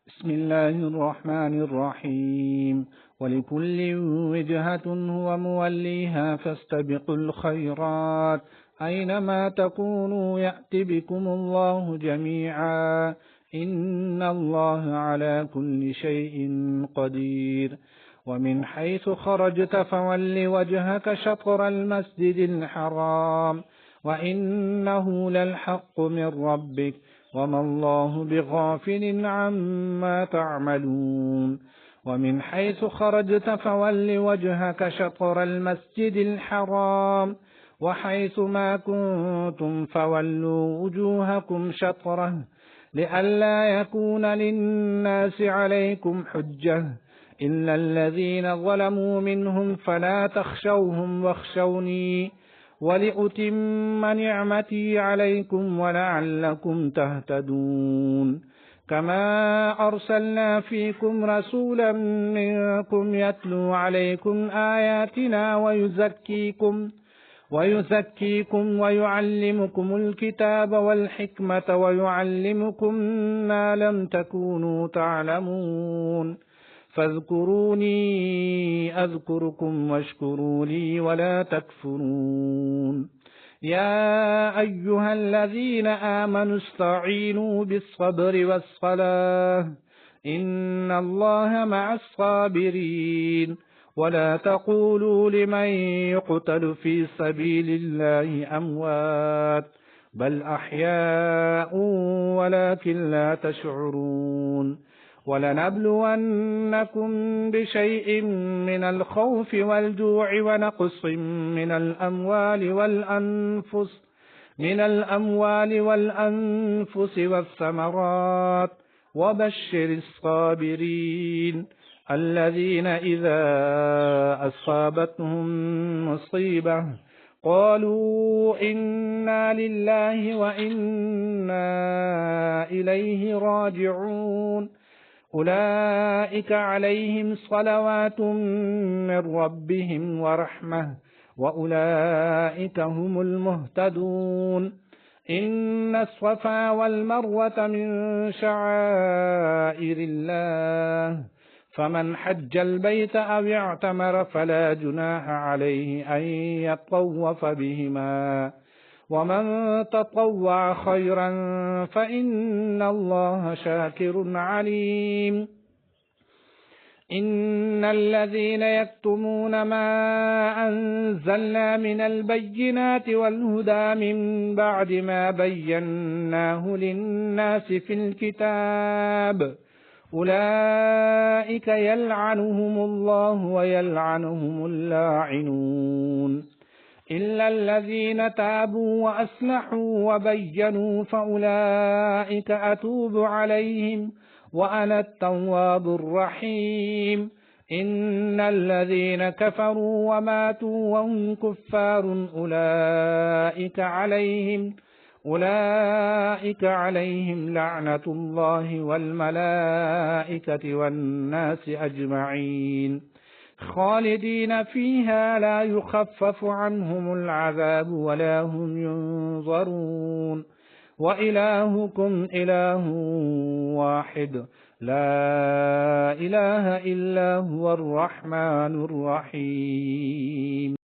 بسم الله الرحمن الرحيم. ولكل وجهة هو موليها فاستبقوا الخيرات أينما تكونوا يأت بكم الله جميعا إن الله على كل شيء قدير. ومن حيث خرجت فول وجهك شطر المسجد الحرام وإنه للحق من ربك وما الله بغافل عما تعملون. ومن حيث خرجت فول وجهك شطر المسجد الحرام وحيث ما كنتم فولوا وجوهكم شطره لئلا يكون للناس عليكم حجة إلا الذين ظلموا منهم فلا تخشوهم واخشوني ولأتم نعمتي عليكم ولعلكم تهتدون. كما أرسلنا فيكم رسولا منكم يتلو عليكم آياتنا ويزكيكم ويعلمكم الكتاب والحكمة ويعلمكم ما لم تكونوا تعلمون فاذكروني أذكركم واشكروا لي ولا تكفرون. يا أيها الذين آمنوا استعينوا بالصبر والصلاة إن الله مع الصابرين. ولا تقولوا لمن يقتل في سبيل الله أموات بل أحياء ولكن لا تشعرون. ولنبلونكم بشيء من الخوف والجوع ونقص من الأموال والأنفس والثمرات وبشر الصابرين الذين إذا أصابتهم مصيبة قالوا إنا لله وإنا إليه راجعون أولئك عليهم صلوات من ربهم ورحمة وأولئك هم المهتدون. إن الصفا والمروة من شعائر الله فمن حج البيت أو اعتمر فلا جناح عليه أن يطوف بهما ومن تطوع خيرا فإن الله شاكر عليم. إن الذين يكتمون ما أنزلنا من البينات والهدى من بعد ما بيناه للناس في الكتاب أولئك يلعنهم الله ويلعنهم اللاعنون إلا الذين تابوا وأصلحوا وبينوا فأولئك أتوب عليهم وأنا التواب الرحيم. إن الذين كفروا وماتوا وهم كفار أولئك عليهم لعنة الله والملائكة والناس أجمعين خالدين فيها لا يخفف عنهم العذاب ولا هم ينظرون. وإلهكم إله واحد لا إله إلا هو الرحمن الرحيم.